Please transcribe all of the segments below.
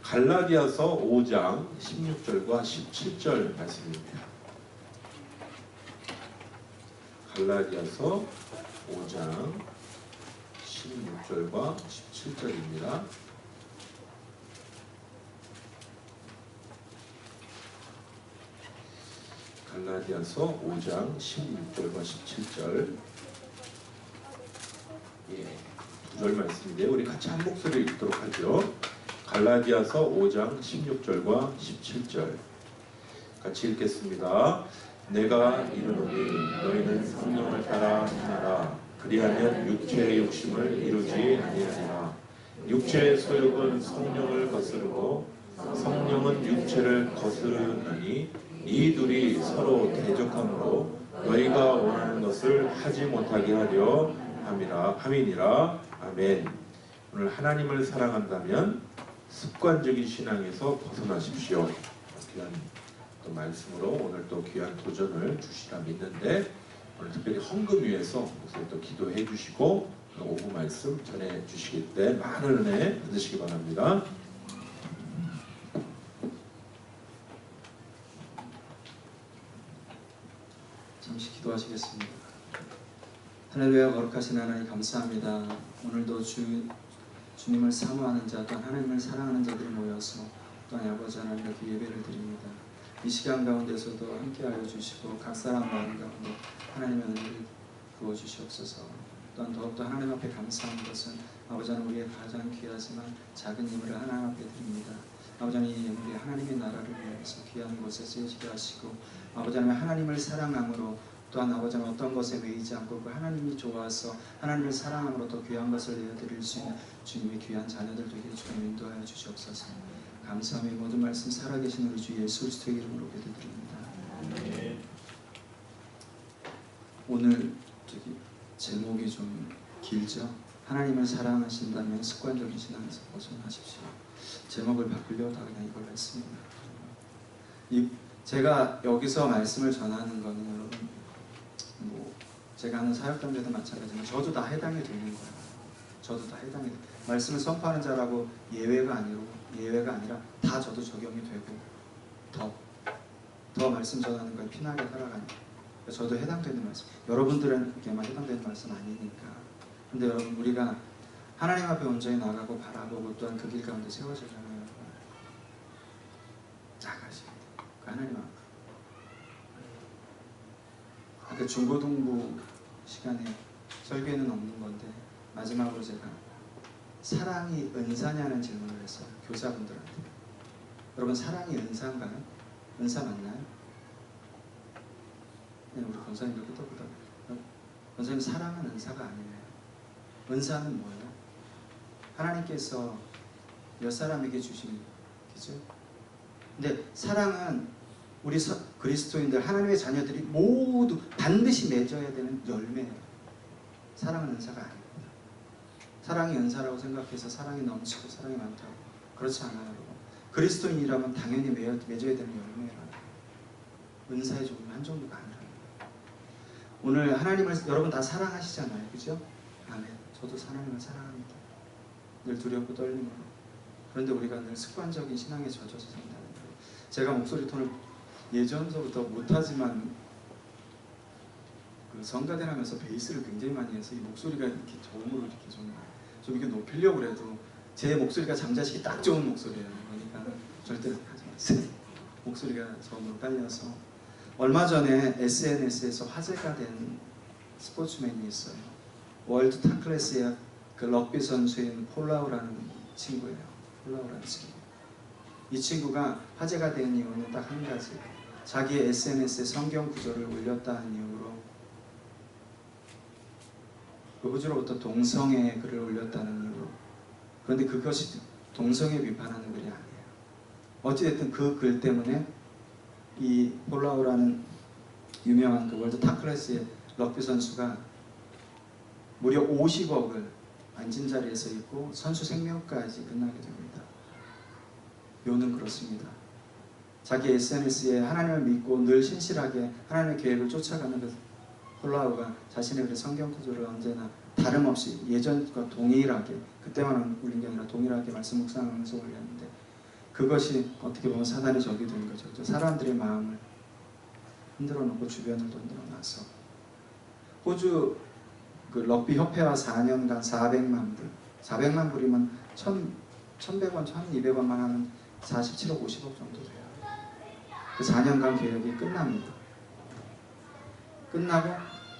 갈라디아서 5장 16절과 17절 말씀입니다. 갈라디아서 5장 16절과 17절입니다. 갈라디아서 5장 16절과 17절, 두 절 말씀인데요. 우리 같이 한 목소리로 읽도록 하죠. 갈라디아서 5장 16절과 17절 같이 읽겠습니다. 내가 이르노니 너희는 성령을 따라 행하라. 그리하면 육체의 욕심을 이루지 아니하리라. 육체의 소욕은 성령을 거스르고 성령은 육체를 거스르나니 이 둘이 서로 대적함으로 너희가 원하는 것을 하지 못하게 하려 함이니라. 아멘. 오늘 하나님을 사랑한다면 습관적인 신앙에서 벗어나십시오. 귀한 또 말씀으로 오늘 또 귀한 도전을 주시라 믿는데, 오늘 특별히 헌금 위해서 목사님 또 기도해 주시고 오후 말씀 전해 주시기 때문에 많은 은혜 받으시기 바랍니다. 잠시 기도하시겠습니다. 할렐루야. 거룩하신 하나님 감사합니다. 오늘도 주님을 사모하는 자, 또한 하나님을 사랑하는 자들이 모여서 또한 아버지 하나님 이렇게 예배를 드립니다. 이 시간 가운데서도 함께하여 주시고 각 사람 마음 가운데 하나님의 은혜를 부어주시옵소서. 또한 더욱더 하나님 앞에 감사한 것은 아버지 하나님 우리의 가장 귀하지만 작은 예물을 하나님 앞에 드립니다. 아버지 하나님 이 예물이 하나님의 나라를 위해서 귀한 곳에 쓰여지게 하시고, 아버지 하나님 하나님을 사랑함으로 또한 아버지 하나님 어떤 것에 매이지 않고 그 하나님이 좋아서 하나님을 사랑함으로 또 귀한 것을 내어드릴 수 있는 주님의 귀한 자녀들 되게 주님 인도하여 주시옵소서. 감사하며 모든 말씀 살아계신 우리 주 예수 그리스도의 이름으로 기도드립니다. 네. 오늘 제목이 좀 길죠? 하나님을 사랑하신다면 습관적인 신앙에서 벗어나십시오. 제목을 바꾸려고 다 그냥 이걸 했습니다. 제가 여기서 말씀을 전하는 거는 여러분, 제가 하는 사역단체도 마찬가지지만 저도 다 해당이 되는 거예요. 저도 다 해당이 돼요. 말씀을 선포하는 자라고 예외가 아니라 다 저도 적용이 되고 더 말씀 전하는 걸 피나게 살아가는 거예요. 저도 해당되는 말씀, 여러분들에게만 해당되는 말씀 아니니까. 근데 여러분, 우리가 하나님 앞에 온전히 나가고 바라보고 또한 그 길 가운데 세워지잖아요. 나가시 그 하나님 앞에. 아까 중고등부 시간에 설교에는 없는 건데 마지막으로 제가 사랑이 은사냐는 질문을 했어요. 교사분들한테. 여러분, 사랑이 은사인가요? 은사 맞나요? 네, 우리 권사님도 끄덕끄덕. 권사님, 사랑은 은사가 아니에요. 은사는 뭐예요? 하나님께서 몇 사람에게 주신 거죠? 근데 사랑은 우리 그리스도인들, 하나님의 자녀들이 모두 반드시 맺어야 되는 열매예요. 사랑은 은사가 아닙니다. 사랑이 은사라고 생각해서 사랑이 넘치고 사랑이 많다고, 그렇지 않아요, 여러분. 그리스도인이라면 당연히 맺어야 되는 열매라는 은사의 종류 한 종류가 아니라는 거예요. 오늘 하나님을 여러분 다 사랑하시잖아요, 그죠? 아멘. 저도 하나님을 사랑합니다. 늘 두렵고 떨림으로. 그런데 우리가 늘 습관적인 신앙에 젖어서 산다는 거예요. 제가 목소리 톤을 예전서부터 못하지만 그 성가대 하면서 베이스를 굉장히 많이 해서 이 목소리가 이렇게 저음으로 이렇게 좀 이렇게 높이려고 해도 제 목소리가 잠자시기 딱 좋은 목소리예요. 그러니까 절대 하지 마세요. 목소리가 저음으로 딸려서. 얼마 전에 SNS에서 화제가 된 스포츠맨이 있어요. 월드 탑클래스의 그 럭비 선수인 폴라우라는 친구예요. 폴라우라는 친구. 이 친구가 화제가 된 이유는 딱 한 가지. 자기의 SNS에 성경 구절을 올렸다는 이유로, 그 구절로부터 동성애의 글을 올렸다는 이유로. 그런데 그것이 동성애 비판하는 글이 아니에요. 어찌됐든 그 글 때문에 이 폴라우라는 유명한 그 월드 탑클래스의 럭비 선수가 무려 50억을 앉은 자리에서 잃고 선수 생명까지 끝나게 됩니다. 묘는 그렇습니다. 자기 SNS에 하나님을 믿고 늘 신실하게 하나님의 계획을 쫓아가는 그 폴라우가 자신의 그 성경 구절을 언제나 다름없이 예전과 동일하게, 그때만 올린 게 아니라 동일하게 말씀 묵상하면서 올렸는데, 그것이 어떻게 보면 사단의 적이 된 거죠. 그죠? 사람들의 마음을 흔들어 놓고 주변을 흔들어 놔서 호주 그 럭비 협회와 4년간 400만 불이면 1,100원, 1,200원만 하면 47억, 50억 정도 돼요. 그 4년간 계약이 끝납니다. 끝나고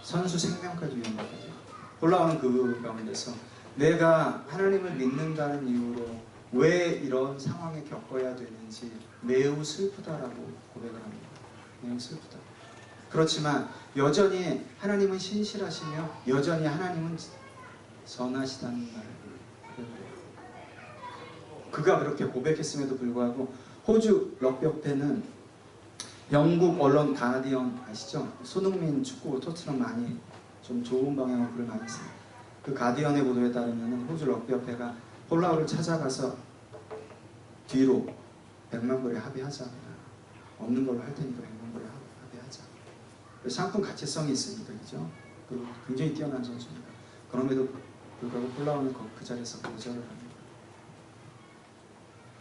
선수 생명까지 위험하게 돼요. 올라오는 그 가운데서 내가 하나님을 믿는다는 이유로 왜 이런 상황에 겪어야 되는지 매우 슬프다라고 고백을 합니다. 매우 슬프다. 그렇지만 여전히 하나님은 신실하시며 여전히 하나님은 선하시다는 말을 고백해요. 그가 그렇게 고백했음에도 불구하고 호주 럭비협회는 영국 언론 가디언 아시죠? 손흥민 축구 토트넘 많이 좀 좋은 방향으로 글을 많이 써요. 그 가디언의 보도에 따르면 호주 럭비협회가 폴라우를 찾아가서 뒤로 100만 불에 합의하자. 없는 걸로 할 테니까 100만 불에 합의하자. 상품 가치성이 있습니다. 그죠? 그리고 굉장히 뛰어난 선수입니다. 그럼에도 불구하고 폴라우는 그 자리에서 거절을 합니다.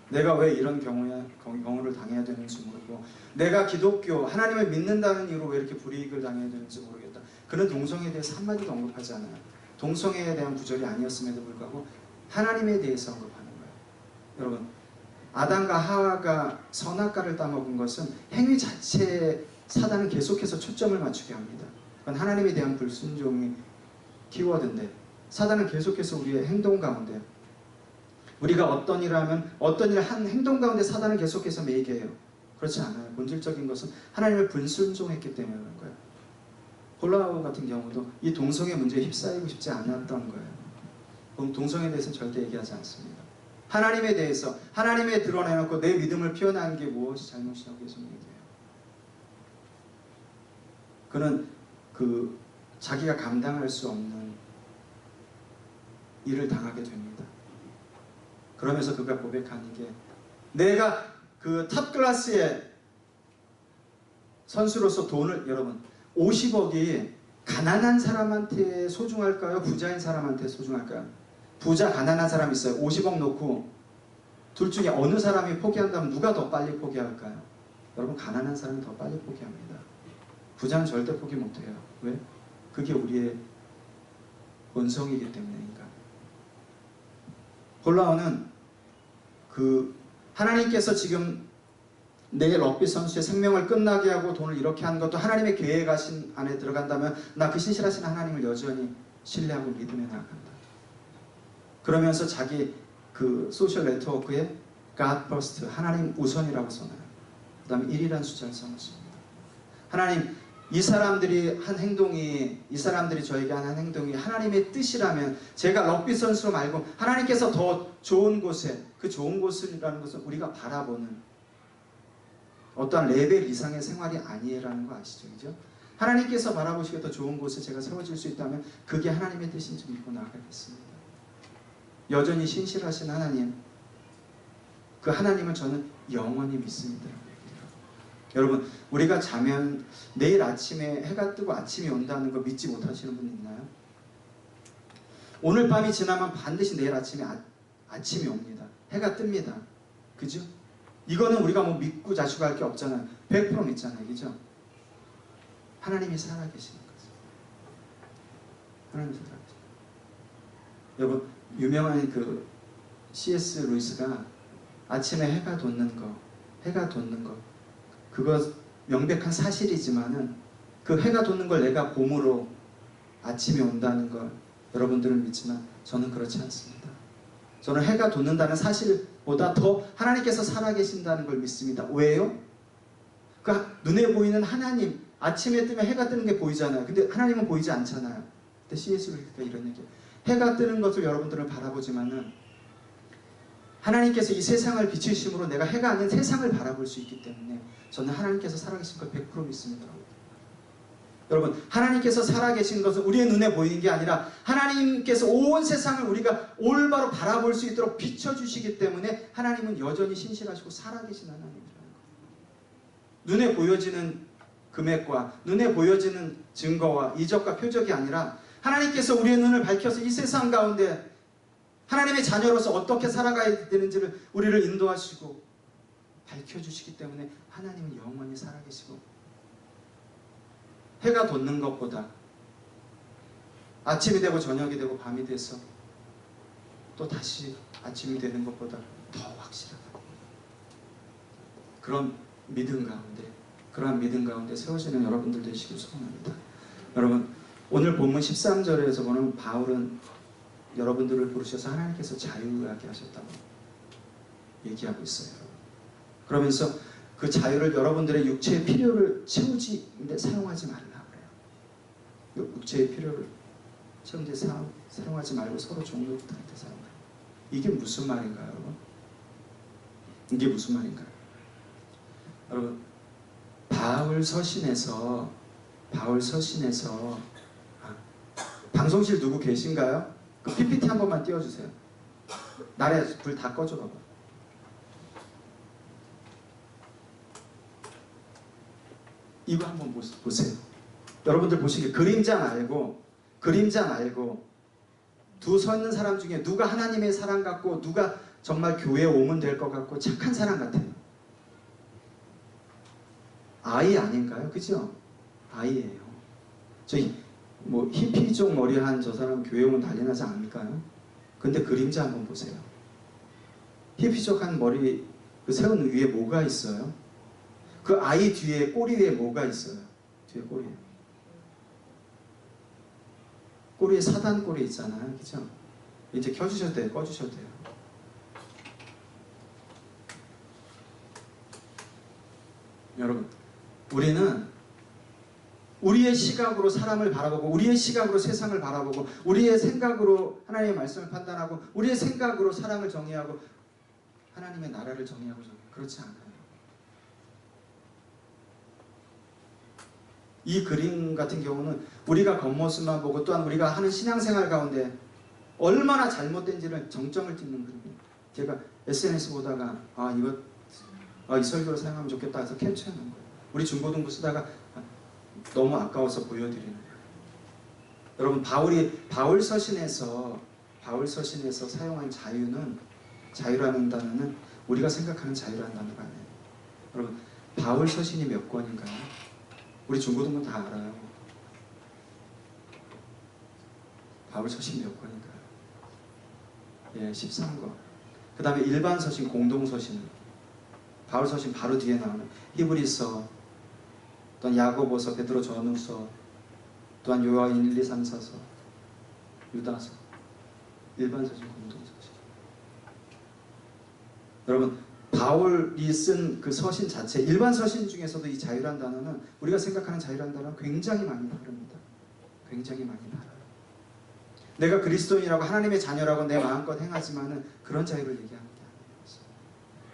내가 왜 이런 경우를 당해야 되는지 모르고 내가 기독교, 하나님을 믿는다는 이유로 왜 이렇게 불이익을 당해야 되는지 모르겠다. 그는 동성애에 대해서 한마디도 언급하지 않아요. 동성애에 대한 구절이 아니었음에도 불구하고 하나님에 대해서 언급하는 거예요. 여러분, 아담과 하와가 선악과를 따먹은 것은 행위 자체에 사단은 계속해서 초점을 맞추게 합니다. 그건 하나님에 대한 불순종이 키워드인데 사단은 계속해서 우리의 행동 가운데 우리가 어떤 일을 하면 어떤 일을 한 행동 가운데 사단은 계속해서 매이게 해요. 그렇지 않아요. 본질적인 것은 하나님을 불순종했기 때문에 그런 거예요. 폴라우 같은 경우도 이 동성애 문제에 휩싸이고 싶지 않았던 거예요. 동성애에 대해서는 절대 얘기하지 않습니다. 하나님에 대해서 하나님에 드러내놓고 내 믿음을 표현하는 게 무엇이 잘못이라고 계속 얘기해요. 그는 자기가 감당할 수 없는 일을 당하게 됩니다. 그러면서 그가 고백하는 게 내가 그 탑클래스의 선수로서 돈을 여러분 50억이 가난한 사람한테 소중할까요? 부자인 사람한테 소중할까요? 부자 가난한 사람 있어요. 50억 놓고 둘 중에 어느 사람이 포기한다면 누가 더 빨리 포기할까요? 여러분 가난한 사람이 더 빨리 포기합니다. 부자는 절대 포기 못해요. 왜? 그게 우리의 본성이기 때문이니까. 폴라우는 하나님께서 지금 내 럭비 선수의 생명을 끝나게 하고 돈을 이렇게 하는 것도 하나님의 계획하신 안에 들어간다면 나 그 신실하신 하나님을 여전히 신뢰하고 믿으며 나아간다. 그러면서 자기 그 소셜 네트워크에 God first, 하나님 우선이라고 써놔요. 그 다음에 1이라는 숫자를 써놓습니다. 하나님, 이 사람들이 한 행동이, 이 사람들이 저에게 하는 행동이 하나님의 뜻이라면 제가 럭비 선수로 말고 하나님께서 더 좋은 곳에, 그 좋은 곳이라는 것은 우리가 바라보는 어떠한 레벨 이상의 생활이 아니라는 거 아시죠? 그죠? 하나님께서 바라보시기에 더 좋은 곳에 제가 세워질 수 있다면 그게 하나님의 뜻인지 믿고 나아가겠습니다. 여전히 신실하신 하나님, 그 하나님을 저는 영원히 믿습니다. 여러분, 우리가 자면 내일 아침에 해가 뜨고 아침이 온다는 거 믿지 못하시는 분 있나요? 오늘 밤이 지나면 반드시 내일 아침에 아침이 옵니다. 해가 뜹니다. 그죠? 이거는 우리가 뭐 믿고 자축할 게 없잖아요. 100% 믿잖아요. 그죠? 하나님이 살아계시는 거죠. 하나님이 살아계시는 거죠. 여러분, 유명한 그 C.S. 루이스가 아침에 해가 돋는 거 그거 명백한 사실이지만은 그 해가 돋는 걸 내가 봄으로 아침이 온다는 걸 여러분들은 믿지만 저는 그렇지 않습니다. 저는 해가 돋는다는 사실보다 더 하나님께서 살아계신다는 걸 믿습니다. 왜요? 그러니까 눈에 보이는 하나님, 아침에 뜨면 해가 뜨는 게 보이잖아요. 근데 하나님은 보이지 않잖아요. 근데 C.S. 루이스가 이런 얘기예요. 해가 뜨는 것을 여러분들은 바라보지만은 하나님께서 이 세상을 비추심으로 내가 해가 아닌 세상을 바라볼 수 있기 때문에 저는 하나님께서 살아계신 걸 100% 믿습니다. 여러분, 하나님께서 살아계신 것은 우리의 눈에 보이는 게 아니라 하나님께서 온 세상을 우리가 올바로 바라볼 수 있도록 비춰주시기 때문에 하나님은 여전히 신실하시고 살아계신 하나님이라는 거예요. 눈에 보여지는 금액과 눈에 보여지는 증거와 이적과 표적이 아니라 하나님께서 우리의 눈을 밝혀서 이 세상 가운데 하나님의 자녀로서 어떻게 살아가야 되는지를 우리를 인도하시고 밝혀주시기 때문에 하나님은 영원히 살아계시고, 해가 돋는 것보다 아침이 되고 저녁이 되고 밤이 돼서 또 다시 아침이 되는 것보다 더 확실하다. 그런 믿음 가운데, 그러한 믿음 가운데 세워지는 여러분들 되시길 소원합니다. 여러분, 오늘 본문 13절에서 보는 바울은 여러분들을 부르셔서 하나님께서 자유하게 하셨다고 얘기하고 있어요. 그러면서 그 자유를 여러분들의 육체의 필요를 채우지데 사용하지 말라 그래요. 육체의 필요를 채우는데 사용하지 말고 서로 종로를 다할 때 사용하라. 이게 무슨 말인가요, 여러분? 이게 무슨 말인가요? 여러분, 바울 서신에서 방송실 누구 계신가요? 그 PPT 한 번만 띄워주세요. 나래 불 다 꺼줘 봐봐. 이거 한번 보세요. 여러분들 보시기에 그림자 말고 두 서 있는 사람 중에 누가 하나님의 사람 같고 누가 정말 교회에 오면 될 것 같고 착한 사람 같아요. 아이 아닌가요? 그죠? 아이예요. 저희 뭐 히피족 머리한 저 사람 교회 오면 난리 나지 않을까요? 근데 그림자 한번 보세요. 히피족한 머리 그 세운 위에 뭐가 있어요? 그 아이 뒤에 꼬리 위에 뭐가 있어요? 뒤에 꼬리에. 꼬리에 사단 꼬리 있잖아요. 그죠? 이제 켜주셔도 돼요. 꺼주셔도 돼요. 여러분, 우리는 우리의 시각으로 사람을 바라보고 우리의 시각으로 세상을 바라보고 우리의 생각으로 하나님의 말씀을 판단하고 우리의 생각으로 사랑을 정의하고 하나님의 나라를 정의하고 그렇지 않아요. 이 그림 같은 경우는 우리가 겉모습만 보고 또한 우리가 하는 신앙생활 가운데 얼마나 잘못된지를 정점을 찍는 그림이에요. 제가 SNS 보다가 이 설교를 사용하면 좋겠다 해서 캡처해 놓은 거예요. 우리 중고등부 쓰다가 너무 아까워서 보여드리는 거예요. 여러분, 바울 서신에서 사용한 자유라는 단어는 우리가 생각하는 자유라는 단어가 아니에요. 여러분, 바울 서신이 몇 권인가요? 우리 중고등부 다 알아요. 바울 서신 몇 권인가요? 예, 13권. 그 다음에 일반 서신, 공동 서신은 바울 서신 바로 뒤에 나오는 히브리서, 또한 야고보서, 베드로 전후서, 또한 요한 1, 2, 3, 4서, 유다서, 일반 서신, 공동 서신. 여러분, 바울이 쓴 그 서신 자체, 일반 서신 중에서도 이 자유란 단어는 우리가 생각하는 자유란 단어는 굉장히 많이 다릅니다. 굉장히 많이 달라요. 내가 그리스도인이라고 하나님의 자녀라고 내 마음껏 행하지만은 그런 자유를 얘기하는 게 아니에요.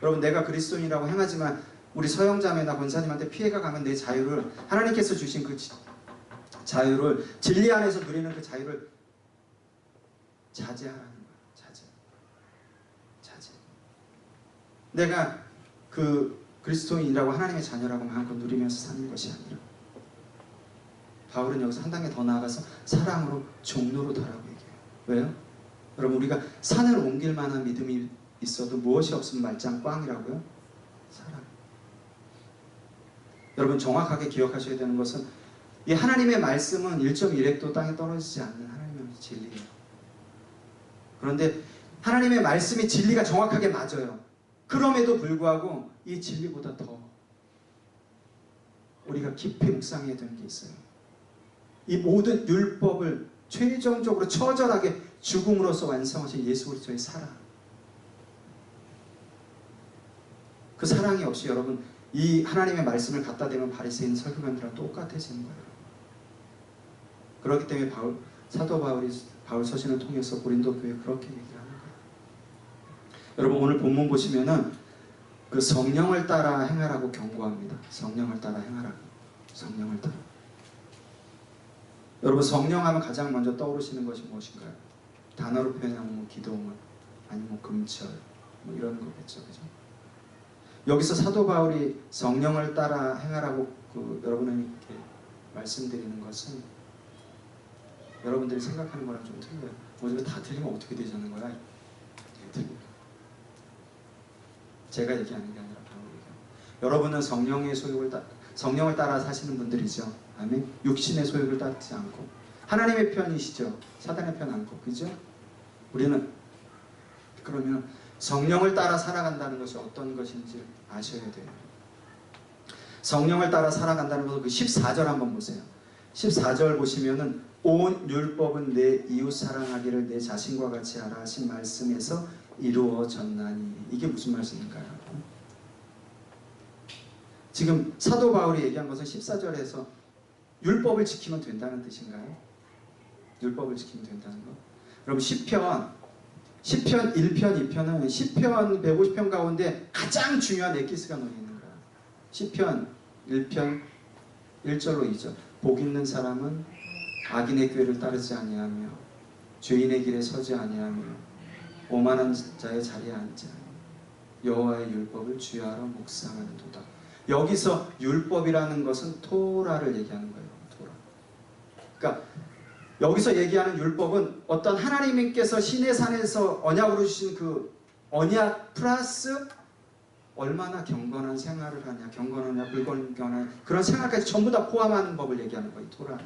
여러분, 내가 그리스도인이라고 행하지만 우리 서영자매나 권사님한테 피해가 가면 내 자유를, 하나님께서 주신 그 자유를, 진리 안에서 누리는 그 자유를 자제하라는 거예요. 자제. 내가 그 그리스도인이라고 하나님의 자녀라고 마음껏 누리면서 사는 것이 아니라, 바울은 여기서 한 단계 더 나아가서 사랑으로 종로로 달라고 얘기해요. 왜요? 여러분, 우리가 산을 옮길 만한 믿음이 있어도 무엇이 없으면 말짱 꽝이라고요? 사랑. 여러분, 정확하게 기억하셔야 되는 것은 이 하나님의 말씀은 1.1획도 땅에 떨어지지 않는 하나님의 진리예요. 그런데 하나님의 말씀이 진리가 정확하게 맞아요. 그럼에도 불구하고 이 진리보다 더 우리가 깊이 묵상해야 되는 게 있어요. 이 모든 율법을 최종적으로 처절하게 죽음으로써 완성하신 예수 그리스도의 사랑. 그 사랑이 없이 여러분, 이 하나님의 말씀을 갖다 대면 바리새인 설교관들랑 똑같아지는 거예요. 그렇기 때문에 사도 바울이 바울 서신을 통해서 고린도 교회에 그렇게 얘기하는 거예요. 여러분, 오늘 본문 보시면은 그 성령을 따라 행하라고 경고합니다. 성령을 따라 행하라고. 성령을 따라. 여러분, 성령하면 가장 먼저 떠오르시는 것이 무엇인가요? 단어로 표현하면 뭐 기도문, 아니면 뭐 금철, 뭐 이런 거겠죠, 그죠? 여기서 사도 바울이 성령을 따라 행하라고 여러분에게 말씀드리는 것은 여러분들이 생각하는 거랑 좀 틀려요. 뭐 이거 다 틀리면 어떻게 되자는 거야? 틀려요. 제가 얘기하는 게 아니라 바울이 얘기하는 거예요. 여러분은 성령을 따라 사시는 분들이죠. 아멘. 육신의 소욕을 따르지 않고 하나님의 편이시죠. 사단의 편 않고, 그죠? 우리는 그러면 성령을 따라 살아간다는 것이 어떤 것인지 아셔야 돼요. 성령을 따라 살아간다는 것은 그 14절 한번 보세요. 14절 보시면은 온 율법은 내 이웃 사랑하기를 내 자신과 같이 하라 하신 말씀에서 이루어졌나니. 이게 무슨 말씀인가요? 지금 사도 바울이 얘기한 것은 14절에서 율법을 지키면 된다는 뜻인가요? 율법을 지키면 된다는 거. 여러분 시편 1편, 2편은 시편 150편 가운데 가장 중요한 에키스가 놓여 있는 거야. 시편 1편 1절로 2절. 복 있는 사람은 악인의 꾀를 따르지 아니하며 죄인의 길에 서지 아니하며 오만한 자의 자리에 앉지 아니하며 여호와의 율법을 주야로 묵상하는도다. 여기서 율법이라는 것은 토라를 얘기하는 거예요. 토라. 그러니까 여기서 얘기하는 율법은 어떤 하나님께서 시내산에서 언약으로 주신 그 언약 플러스 얼마나 경건한 생활을 하냐, 경건하냐, 불경건한 그런 생활까지 전부 다 포함하는 법을 얘기하는 거예요. 토라는.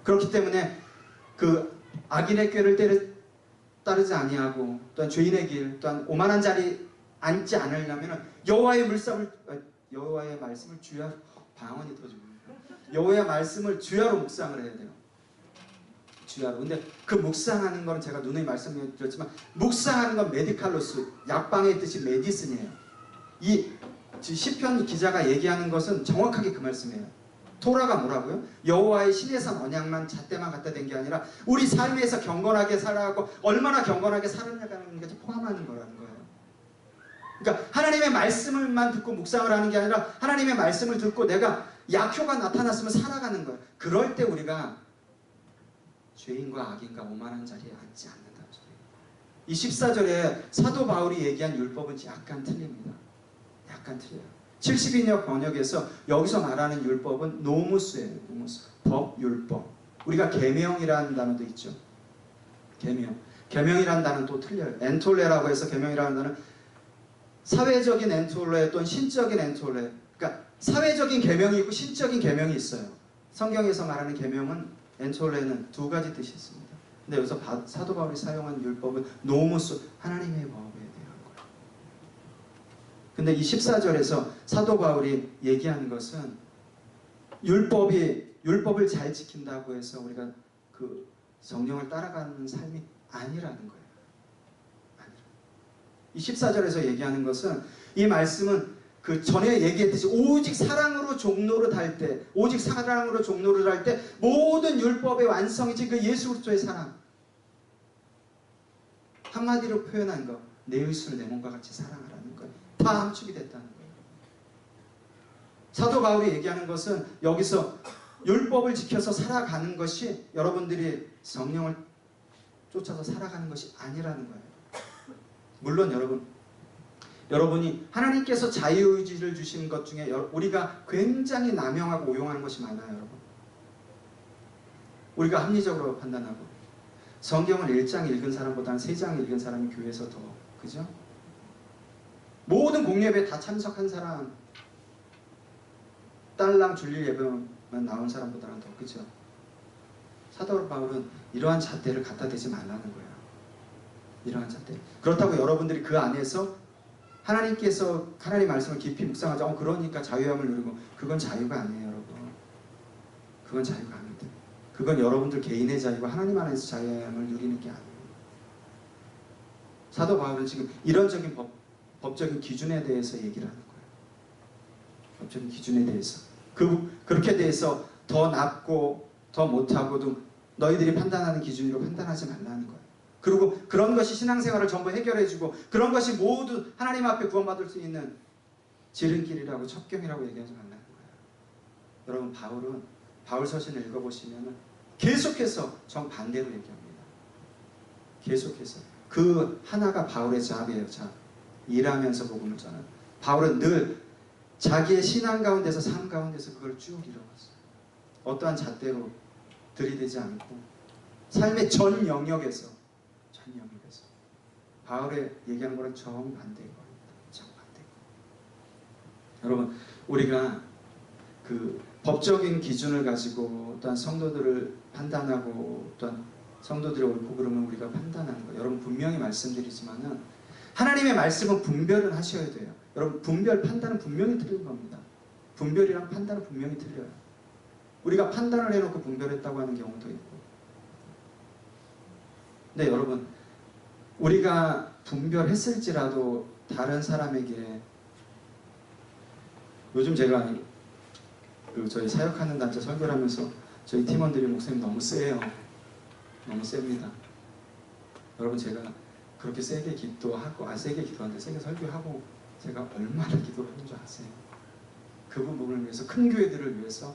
그렇기 때문에 그 악인의 꾀를 따르지 아니하고 또한 죄인의 길, 또한 오만한 자리 앉지 않으려면 여호와의 말씀을 주야 방언이 터집니다. 여호와의 말씀을 주야로 묵상을 해야 돼요. 주야로. 근데 그 묵상하는 거는 제가 누누이 말씀드렸지만 묵상하는 건 메디칼로스, 약방의 뜻이 메디슨이에요. 이 시편 기자가 얘기하는 것은 정확하게 그 말씀이에요. 토라가 뭐라고요? 여호와의 시내산 언약만 잣대만 갖다 댄 게 아니라 우리 삶에서 경건하게 살아가고 얼마나 경건하게 살아가는 게 포함하는 거라는 거예요. 그러니까 하나님의 말씀을만 듣고 묵상을 하는 게 아니라 하나님의 말씀을 듣고 내가 약효가 나타났으면 살아가는 거예요. 그럴 때 우리가 죄인과 악인과 오만한 자리에 앉지 않는다는 소리예요. 이 14절에 사도 바울이 얘기한 율법은 약간 틀립니다. 약간 틀려요. 72년 번역에서 여기서 말하는 율법은 노무스예요. 노무스. 법, 율법. 우리가 계명이라는 단어도 있죠. 계명. 계명이라는 단어는 또 틀려요. 엔톨레라고 해서 계명이라는 단어는 사회적인 엔톨레 또는 신적인 엔톨레. 그러니까 사회적인 계명이 있고 신적인 계명이 있어요. 성경에서 말하는 계명은 엔톨레는 두 가지 뜻이 있습니다. 근데 여기서 사도 바울이 사용한 율법은 노무스, 하나님의 법에 대한 거예요. 근데 이 14절에서 사도 바울이 얘기하는 것은 율법을 잘 지킨다고 해서 우리가 그 성령을 따라가는 삶이 아니라는 거예요. 이 14절에서 얘기하는 것은 이 말씀은 그 전에 얘기했듯이 오직 사랑으로 종로를 할 때, 오직 사랑으로 종로를 할 때 모든 율법의 완성이지 그 예수 그리스도의 사랑. 한마디로 표현한 거, 내 의술을 내 몸과 같이 사랑하라는 거예요. 다 함축이 됐다는 거예요. 사도 바울이 얘기하는 것은 여기서 율법을 지켜서 살아가는 것이 여러분들이 성령을 쫓아서 살아가는 것이 아니라는 거예요. 물론 여러분이 하나님께서 자유의지를 주신 것 중에 우리가 굉장히 남용하고 오용하는 것이 많아요. 여러분. 우리가 합리적으로 판단하고 성경을 1장 읽은 사람보다는 3장 읽은 사람이 교회에서 더, 그죠? 모든 공예배에 다 참석한 사람, 딸랑 줄릴 예배만 나온 사람보다는 더, 그죠? 사도 바울은 이러한 잣대를 갖다 대지 말라는 거예요. 이러한 잣대. 그렇다고 여러분들이 그 안에서 하나님께서 하나님 말씀을 깊이 묵상하자. 그러니까 자유함을 누리고, 그건 자유가 아니에요, 여러분. 그건 자유가 아닙니다. 그건 여러분들 개인의 자유고 하나님 안에서 자유함을 누리는 게 아니에요. 사도 바울은 지금 이런적인 법적인 기준에 대해서 얘기를 하는 거예요. 법적인 기준에 대해서. 그렇게 대해서 더 낮고 더 못하고도 너희들이 판단하는 기준으로 판단하지 말라는 거예요. 그리고 그런 것이 신앙생활을 전부 해결해주고 그런 것이 모두 하나님 앞에 구원받을 수 있는 지름길이라고 첩경이라고 얘기하지 말라는 거예요. 여러분 바울 서신을 읽어보시면 계속해서 정반대로 얘기합니다. 계속해서 그 하나가 바울의 잡이에요. 잡. 일하면서 복음을 전하는. 바울은 늘 자기의 신앙 가운데서 삶 가운데서 그걸 쭉 이뤄왔어요. 어떠한 잣대로 들이대지 않고 삶의 전 영역에서 바울의 얘기하는 거랑 정반대인 겁니다. 정반대. 여러분, 우리가 그 법적인 기준을 가지고 또한 성도들을 판단하고 또한 성도들의 옳고 그름을 우리가 판단하는 거, 여러분 분명히 말씀드리지만은 하나님의 말씀은 분별은 하셔야 돼요. 여러분, 분별, 판단은 분명히 틀린 겁니다. 분별이랑 판단은 분명히 틀려요. 우리가 판단을 해놓고 분별했다고 하는 경우도 있고. 근데 여러분, 우리가 분별했을지라도 다른 사람에게, 요즘 제가 저희 사역하는 단체 설교를 하면서 저희 팀원들이 목사님 너무 세요. 너무 셉니다. 여러분, 제가 그렇게 세게 기도하고, 세게 기도하는데 세게 설교하고 제가 얼마나 기도를 하는 줄 아세요? 그 부분을 위해서, 큰 교회들을 위해서.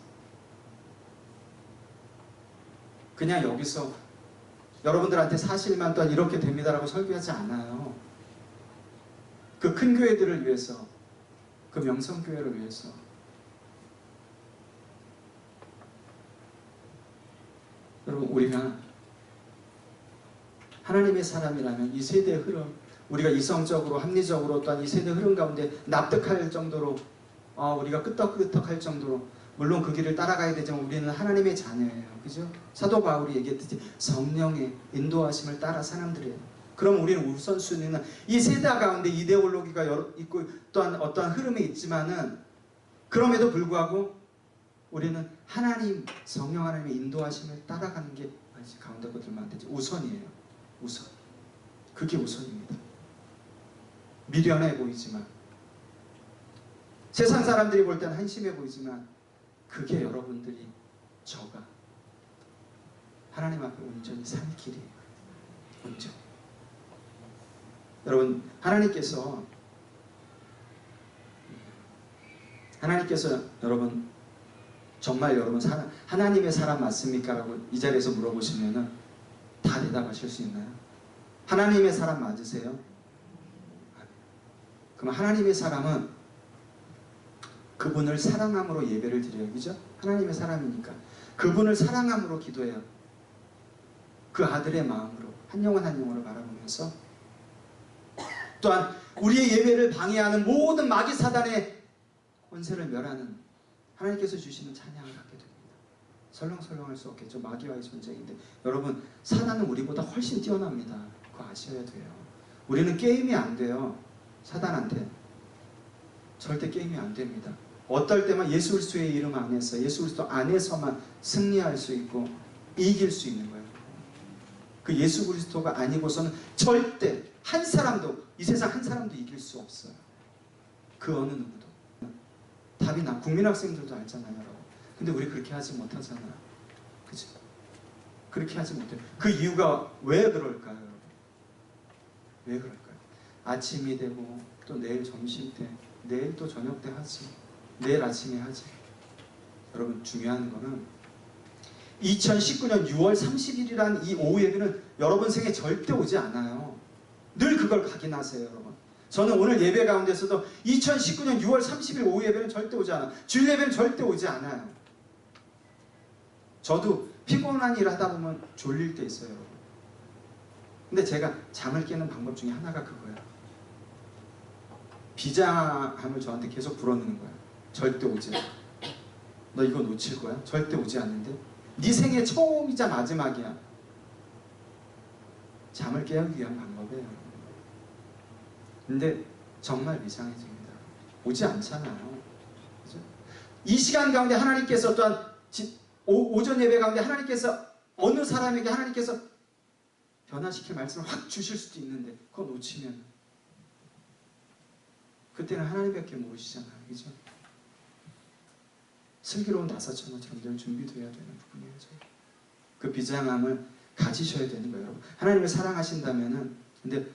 그냥 여기서 여러분들한테 사실만 또한 이렇게 됩니다라고 설교하지 않아요. 그 큰 교회들을 위해서, 그 명성교회를 위해서. 여러분, 우리가 하나님의 사람이라면 이 세대의 흐름, 우리가 이성적으로, 합리적으로 또한 이 세대의 흐름 가운데 납득할 정도로, 우리가 끄떡끄떡할 정도로, 물론 그 길을 따라가야 되지만 우리는 하나님의 자녀예요. 그죠? 사도 바울이 얘기했듯이 성령의 인도하심을 따라 사람들이에요. 그럼 우리는 우선순위는 이 세대 가운데 이데올로기가 있고 또한 어떠한 흐름이 있지만은, 그럼에도 불구하고 우리는 하나님, 성령 하나님의 인도하심을 따라가는 게 가운데 것들만 안 되지. 우선이에요. 우선. 그게 우선입니다. 미련해 보이지만, 세상 사람들이 볼 때는 한심해 보이지만, 그게 여러분들이, 저가 하나님 앞에 온전히 살 길이에요. 온전히. 여러분, 하나님께서 여러분, 정말 여러분 하나님의 사람 맞습니까? 라고 이 자리에서 물어보시면은 다 대답하실 수 있나요? 하나님의 사람 맞으세요? 그럼 하나님의 사람은 그분을 사랑함으로 예배를 드려요. 그죠? 하나님의 사람이니까 그분을 사랑함으로 기도해요. 그 아들의 마음으로, 한 영혼 한 영혼을 바라보면서, 또한 우리의 예배를 방해하는 모든 마귀 사단의 권세를 멸하는 하나님께서 주시는 찬양을 갖게 됩니다. 설렁설렁할 수 없겠죠. 마귀와의 전쟁인데, 여러분, 사단은 우리보다 훨씬 뛰어납니다. 그거 아셔야 돼요. 우리는 게임이 안 돼요. 사단한테 절대 게임이 안 됩니다. 어떨 때만 예수 그리스도의 이름 안에서, 예수 그리스도 안에서만 승리할 수 있고 이길 수 있는 거예요. 그 예수 그리스도가 아니고서는 절대 한 사람도, 이 세상 한 사람도 이길 수 없어요. 그 어느 누구도. 답이 국민학생들도 알잖아요, 여러분. 근데 우리 그렇게 하지 못하잖아요. 그죠? 그렇게 하지 못해요. 그 이유가 왜 그럴까요, 여러분? 왜 그럴까요? 아침이 되고 또 내일 점심 때, 내일 또 저녁 때 하지, 내일 아침에 하지. 여러분, 중요한 거는 2019년 6월 30일이라는 이 오후 예배는 여러분 생에 절대 오지 않아요. 늘 그걸 각인하세요, 여러분. 저는 오늘 예배 가운데서도 2019년 6월 30일 오후 예배는 절대 오지 않아요. 주일 예배는 절대 오지 않아요. 저도 피곤한 일 하다 보면 졸릴 때 있어요, 여러분. 근데 제가 잠을 깨는 방법 중에 하나가 그거예요. 비장함을 저한테 계속 불어넣는 거예요. 절대 오지 않아. 너 이거 놓칠 거야? 절대 오지 않는데? 네 생애 처음이자 마지막이야. 잠을 깨우기 위한 방법이에요. 근데 정말 비장해집니다. 오지 않잖아요. 그죠? 이 시간 가운데 하나님께서 또한 오전 예배 가운데 하나님께서 어느 사람에게 하나님께서 변화시킬 말씀을 확 주실 수도 있는데, 그거 놓치면 그때는 하나님밖에 모르시잖아요. 그죠? 슬기로운 다사천어처럼 늘 준비되어야 되는 부분이에요. 그 비장함을 가지셔야 되는 거예요, 여러분. 하나님을 사랑하신다면은. 근데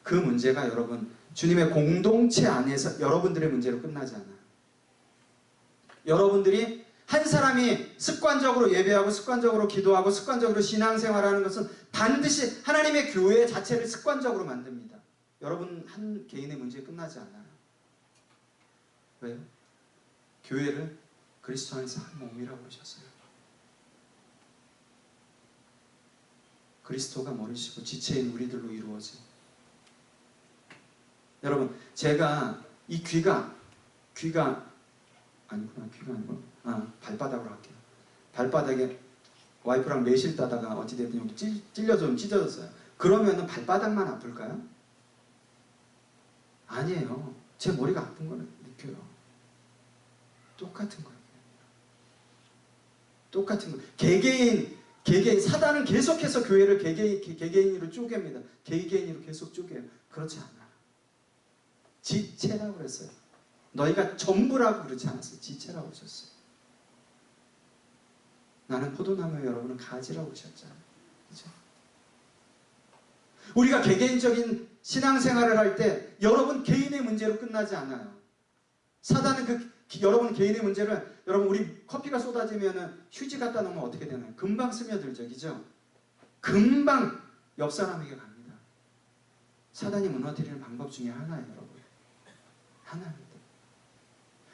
그 문제가 여러분, 주님의 공동체 안에서 여러분들의 문제로 끝나지 않아요. 여러분들이 한 사람이 습관적으로 예배하고 습관적으로 기도하고 습관적으로 신앙생활하는 것은 반드시 하나님의 교회 자체를 습관적으로 만듭니다. 여러분 한 개인의 문제에 끝나지 않아요. 왜요? 교회를 그리스도 안에서 한 몸이라고 하셨어요. 그리스도가 머리시고 지체인 우리들로 이루어진. 여러분, 제가 이 귀가 귀가 아니구나. 귀가 아니고 발바닥으로 할게요. 발바닥에 와이프랑 매실 따다가 어찌됐든 여기 찢어졌어요. 그러면은 발바닥만 아플까요? 아니에요. 제 머리가 아픈 거는 느껴요. 똑같은 거예요. 똑같은 거. 개개인 사단은 계속해서 교회를 개개인으로 쪼갭니다. 개개인으로 계속 쪼개요. 그렇지 않아요. 지체라고 그랬어요. 너희가 전부라고 그러지 않았어요. 지체라고 하셨어요. 나는 포도나무, 여러분은 가지라고 하셨잖아요. 그렇죠? 우리가 개개인적인 신앙생활을 할 때 여러분 개인의 문제로 끝나지 않아요. 사단은 여러분 개인의 문제를, 여러분 우리 커피가 쏟아지면은 휴지 갖다 놓으면 어떻게 되나요? 금방 스며들죠. 그죠? 금방 옆 사람에게 갑니다. 사단이 무너뜨리는 방법 중에 하나예요, 여러분. 하나입니다.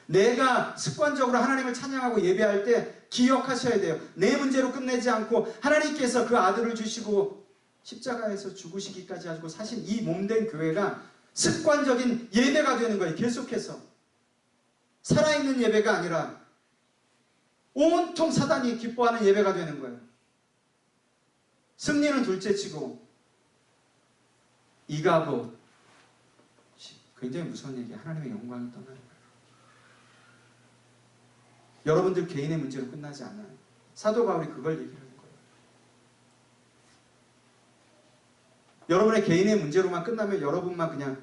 내가 습관적으로 하나님을 찬양하고 예배할 때 기억하셔야 돼요. 내 문제로 끝내지 않고 하나님께서 그 아들을 주시고 십자가에서 죽으시기까지 하시고 사실 이 몸된 교회가 습관적인 예배가 되는 거예요. 계속해서. 살아있는 예배가 아니라 온통 사단이 기뻐하는 예배가 되는 거예요. 승리는 둘째치고 이가봇, 굉장히 무서운 얘기예요. 하나님의 영광을 떠나는 거예요. 여러분들 개인의 문제로 끝나지 않아요. 사도 바울이 그걸 얘기하는 거예요. 여러분의 개인의 문제로만 끝나면 여러분만 그냥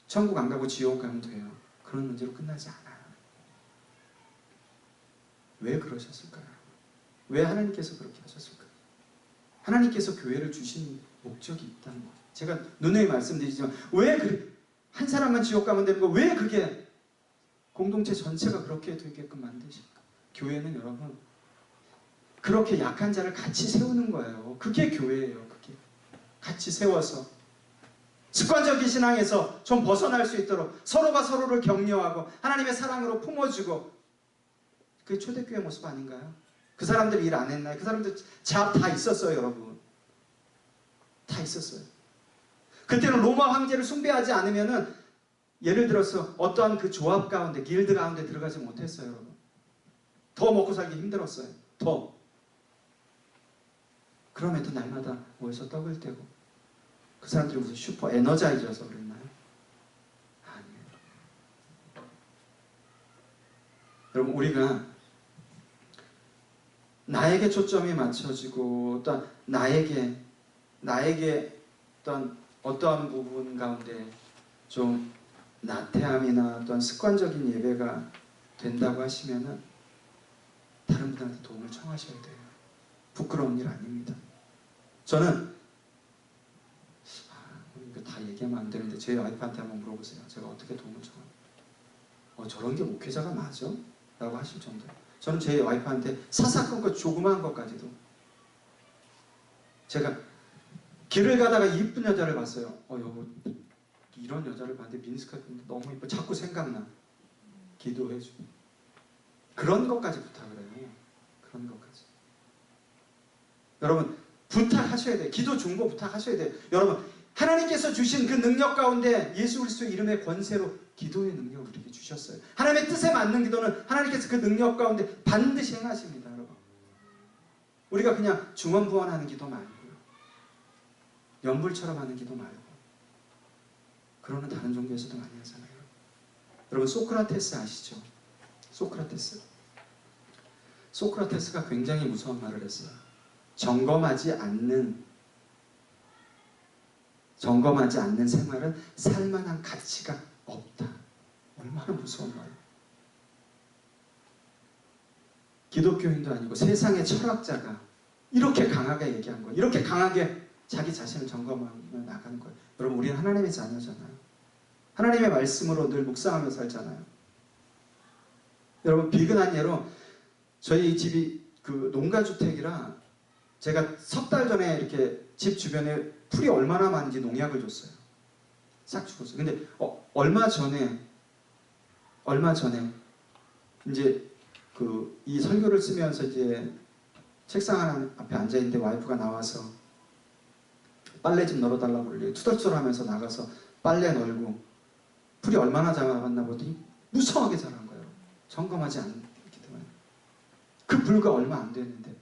천국 안 가고 지옥 가면 돼요. 그런 문제로 끝나지 않아요. 왜 그러셨을까요? 왜 하나님께서 그렇게 하셨을까요? 하나님께서 교회를 주신 목적이 있다는 거예요. 제가 누누이 말씀드리지만 왜 한 사람만 지옥 가면 되는 거, 왜 그게 공동체 전체가 그렇게 되게끔 만드실까? 교회는 여러분 그렇게 약한 자를 같이 세우는 거예요. 그게 교회예요. 그게 같이 세워서 습관적인 신앙에서 좀 벗어날 수 있도록 서로가 서로를 격려하고 하나님의 사랑으로 품어주고, 그게 초대교회 모습 아닌가요? 그 사람들 일 안 했나요? 그 사람들 잡 다 있었어요, 여러분. 다 있었어요. 그때는 로마 황제를 숭배하지 않으면은, 예를 들어서 어떠한 그 조합 가운데, 길드 가운데 들어가지 못했어요, 여러분. 더 먹고 살기 힘들었어요. 더. 그럼에도 날마다 모여서 떡을 떼고, 그 사람들이 무슨 슈퍼 에너자이저서 그랬나요? 아니에요. 여러분, 우리가 나에게 초점이 맞춰지고 또 나에게 어떠한 부분 가운데 좀 나태함이나 어떤 습관적인 예배가 된다고 하시면은 다른 분들한테 도움을 청하셔야 돼요. 부끄러운 일 아닙니다. 저는 이거 다 얘기하면 안 되는데 제 와이프한테 한번 물어보세요. 제가 어떻게 도움을 청합니까? 저런 게 목회자가 맞아? 라고 하실 정도예요. 저는 제 와이프한테 사사건건 조그마한 것까지도, 제가 길을 가다가 이쁜 여자를 봤어요. 여보, 이런 여자를 봤는데 미니스커트 너무 이뻐. 자꾸 생각나. 기도해주고. 그런 것까지 부탁을 해요. 그런 것까지. 여러분, 부탁하셔야 돼요. 기도 중보 부탁하셔야 돼요. 여러분, 하나님께서 주신 그 능력 가운데 예수 그리스도의 이름의 권세로 기도의 능력을 우리에게 주셨어요. 하나님의 뜻에 맞는 기도는 하나님께서 그 능력 가운데 반드시 행하십니다, 여러분. 우리가 그냥 중언부언하는 기도 말고요. 연불처럼 하는 기도 말고. 그러는 다른 종교에서도 많이 하잖아요. 여러분, 소크라테스 아시죠? 소크라테스가 굉장히 무서운 말을 했어요. 점검하지 않는 생활은 살만한 가치가 없다. 얼마나 무서운 말이에요. 기독교인도 아니고 세상의 철학자가 이렇게 강하게 얘기한 거예요. 이렇게 강하게 자기 자신을 점검하며 나가는 거예요. 여러분, 우리는 하나님의 자녀잖아요. 하나님의 말씀으로 늘 묵상하며 살잖아요. 여러분, 비근한 예로 저희 집이 그 농가주택이라 제가 석 달 전에 이렇게 집 주변에 풀이 얼마나 많은지 농약을 줬어요. 싹 죽었어요. 근데 얼마 전에 이제 이 설교를 쓰면서 이제 책상 하나 앞에 앉아 있는데 와이프가 나와서 빨래 좀 널어달라고 그래요. 투덜투덜하면서 나가서 빨래 널고 풀이 얼마나 잡았나 보더니 무성하게 자란 거예요. 점검하지 않기 때문에. 그 불과 얼마 안 됐는데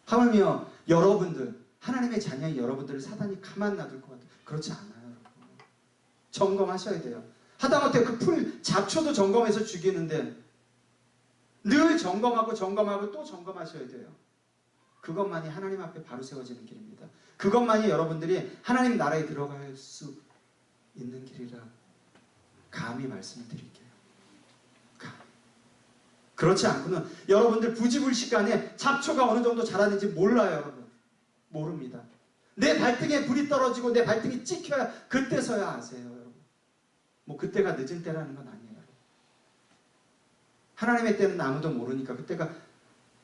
하물며 여러분들, 하나님의 자녀인 여러분들을 사단이 가만 놔둘 것 같아요. 그렇지 않아요. 여러분. 점검하셔야 돼요. 하다못해 그 풀 잡초도 점검해서 죽이는데 늘 점검하고 또 점검하셔야 돼요. 그것만이 하나님 앞에 바로 세워지는 길입니다. 그것만이 여러분들이 하나님 나라에 들어갈 수 있는 길이라 감히 말씀을 드릴게요. 감히. 그렇지 않고는 여러분들 부지불식간에 잡초가 어느 정도 자라는지 몰라요. 여러분. 모릅니다. 내 발등에 불이 떨어지고 내 발등이 찍혀야 그때서야 아세요. 여러분. 뭐 그때가 늦은 때라는 건 아니에요. 하나님의 때는 아무도 모르니까 그때가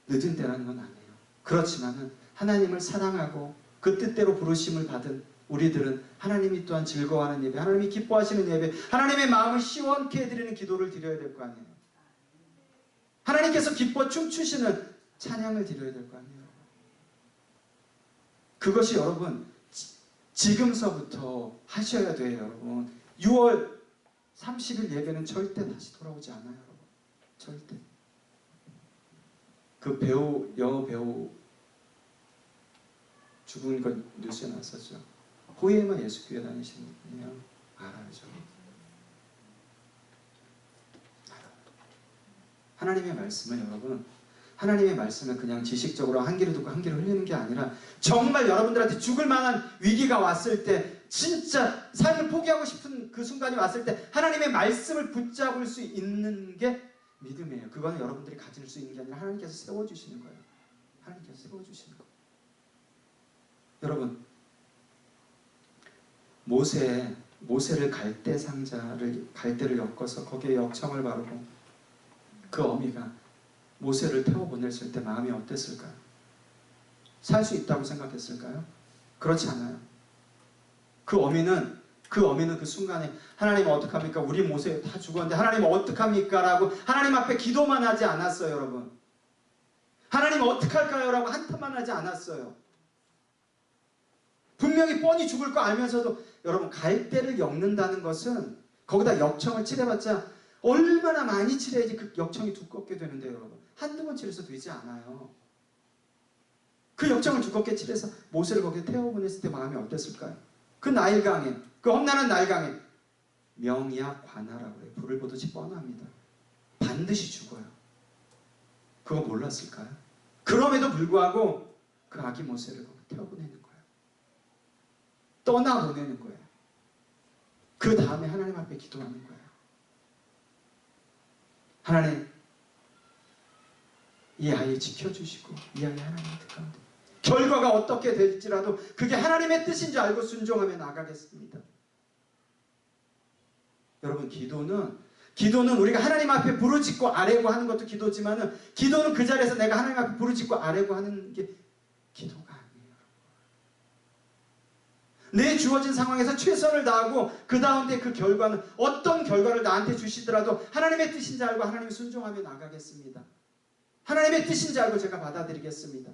늦은 때라는 건 아니에요. 그렇지만은 하나님을 사랑하고 그 뜻대로 부르심을 받은 우리들은 하나님이 또한 즐거워하는 예배, 하나님이 기뻐하시는 예배, 하나님의 마음을 시원케 해드리는 기도를 드려야 될 거 아니에요. 하나님께서 기뻐 춤추시는 찬양을 드려야 될 거 아니에요. 그것이 여러분 지금서부터 하셔야 돼요. 여러분 6월 30일 예배는 절대 다시 돌아오지 않아요. 여러분. 절대. 그 배우, 영어 배우 죽은 것 뉴스에 나왔었죠. 호에마 예수교회 다니시는 분이에요. 알아요. 하나님의 말씀을 여러분, 하나님의 말씀을 그냥 지식적으로 한 귀를 듣고 한 귀를 흘리는 게 아니라 정말 여러분들한테 죽을 만한 위기가 왔을 때, 진짜 삶을 포기하고 싶은 그 순간이 왔을 때 하나님의 말씀을 붙잡을 수 있는 게 믿음이에요. 그거는 여러분들이 가질 수 있는 게 아니라 하나님께서 세워주시는 거예요. 하나님께서 세워주시는 거예요. 여러분, 모세를 갈대를 엮어서 거기에 역청을 바르고 그 어미가 모세를 태워보냈을 때 마음이 어땠을까요? 살 수 있다고 생각했을까요? 그렇지 않아요. 그 어미는 그 순간에 하나님 어떡합니까? 우리 모세 다 죽었는데 하나님 어떡합니까? 라고 하나님 앞에 기도만 하지 않았어요. 여러분. 하나님 어떡할까요? 라고 한탄만 하지 않았어요. 분명히 뻔히 죽을 거 알면서도 여러분 갈대를 엮는다는 것은 거기다 역청을 칠해봤자 얼마나 많이 칠해야지 그 역청이 두껍게 되는데 여러분 한두 번 칠해서 되지 않아요. 그 역청을 두껍게 칠해서 모세를 거기에 태워보냈을 때 마음이 어땠을까요? 그 나일강에, 그 험난한 나일강에 명야관하라고 해요. 불을 보듯이 뻔합니다. 반드시 죽어요. 그거 몰랐을까요? 그럼에도 불구하고 그 아기 모세를 거기 태워보내는 거예요. 떠나보내는 거예요. 그 다음에 하나님 앞에 기도하는 거예요. 하나님, 이 아이 지켜주시고 이 아이 하나님의 뜻 가운데 결과가 어떻게 될지라도 그게 하나님의 뜻인 줄 알고 순종하며 나가겠습니다. 여러분, 기도는 우리가 하나님 앞에 부르짖고 아뢰고 하는 것도 기도지만은 기도는 그 자리에서 내가 하나님 앞에 부르짖고 아뢰고 하는 게 기도가 아니에요. 내 주어진 상황에서 최선을 다하고 그 다음에 그 결과는 어떤 결과를 나한테 주시더라도 하나님의 뜻인 줄 알고 하나님 순종하며 나가겠습니다. 하나님의 뜻인 줄 알고 제가 받아들이겠습니다.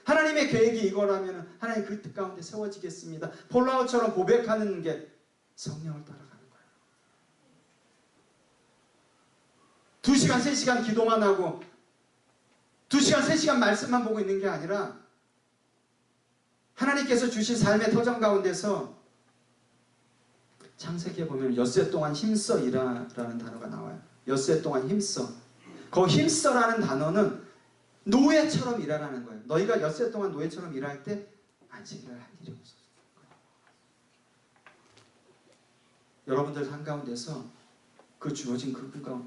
하나님의 계획이 이거라면 하나님 그 뜻 가운데 세워지겠습니다. 폴라오처럼 고백하는 게 성령을 따라가는 거예요. 2시간, 3시간 기도만 하고 2시간, 3시간 말씀만 보고 있는 게 아니라 하나님께서 주신 삶의 터전 가운데서 창세기에 보면 엿새 동안 힘써 일하라는 단어가 나와요. 엿새 동안 힘써. 그 힘써라는 단어는 노예처럼 일하라는 거예요. 너희가 엿새 동안 노예처럼 일할 때 안식일을 할 일이 없어서 여러분들 한가운데서 그 주어진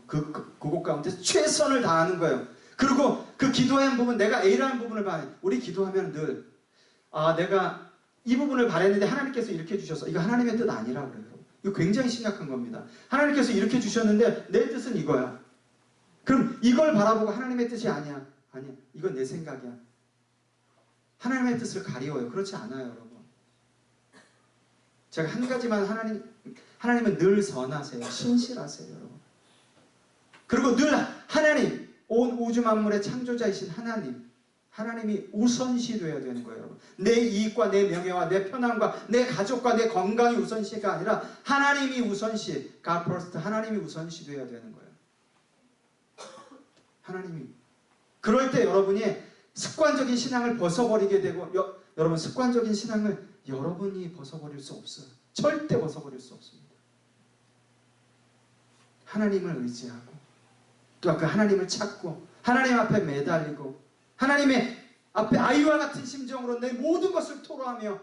그곳 가운데 최선을 다하는 거예요. 그리고 그 기도한 부분, 내가 A라는 부분을 봐요. 우리 기도하면 늘 내가 이 부분을 바랬는데 하나님께서 이렇게 해주셔서 이거 하나님의 뜻 아니라 그래요. 이거 굉장히 심각한 겁니다. 하나님께서 이렇게 주셨는데 내 뜻은 이거야. 그럼 이걸 바라보고 하나님의 뜻이 아니야. 이건 내 생각이야. 하나님의 뜻을 가리워요. 그렇지 않아요, 여러분. 제가 한 가지만 하나님은 늘 선하세요. 신실하세요, 여러분. 그리고 늘 하나님, 온 우주 만물의 창조자이신 하나님, 하나님이 우선시 되어야 되는 거예요, 여러분. 내 이익과 내 명예와 내 편안과 내 가족과 내 건강이 우선시가 아니라 하나님이 우선시, God first, 하나님이 우선시 되어야 되는 거예요. 하나님이. 그럴 때 여러분이 습관적인 신앙을 벗어버리게 되고, 여러분 습관적인 신앙을 여러분이 벗어버릴 수 없어요. 절대 벗어버릴 수 없습니다. 하나님을 의지하고 또 그 하나님을 찾고 하나님 앞에 매달리고 하나님의 앞에 아이와 같은 심정으로 내 모든 것을 토로하며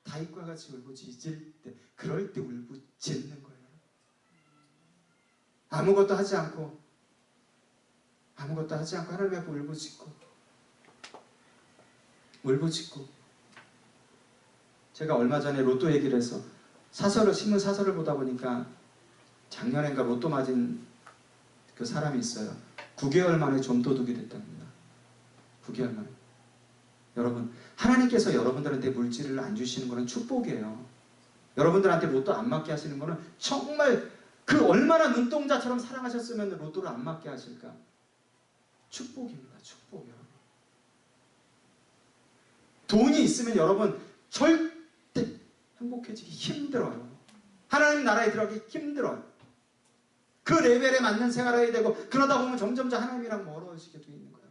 다윗과 같이 울부짖을 때, 그럴 때 울부짖는 거예요. 아무것도 하지 않고 하나님 앞에 울부짖고 제가 얼마 전에 로또 얘기를 해서 신문 사설을 보다 보니까 작년엔가 로또 맞은 그 사람이 있어요. 9개월 만에 좀도둑이 됐답니다. 9개월 만에. 여러분, 하나님께서 여러분들한테 물질을 안 주시는 것은 축복이에요. 여러분들한테 로또 안 맞게 하시는 것은 정말 그 얼마나 눈동자처럼 사랑하셨으면 로또를 안 맞게 하실까? 축복입니다. 축복, 여러분. 돈이 있으면 여러분 절대 행복해지기 힘들어요. 하나님 나라에 들어가기 힘들어요. 그 레벨에 맞는 생활을 해야 되고, 그러다 보면 점점 하나님이랑 멀어지게 돼 있는 거예요.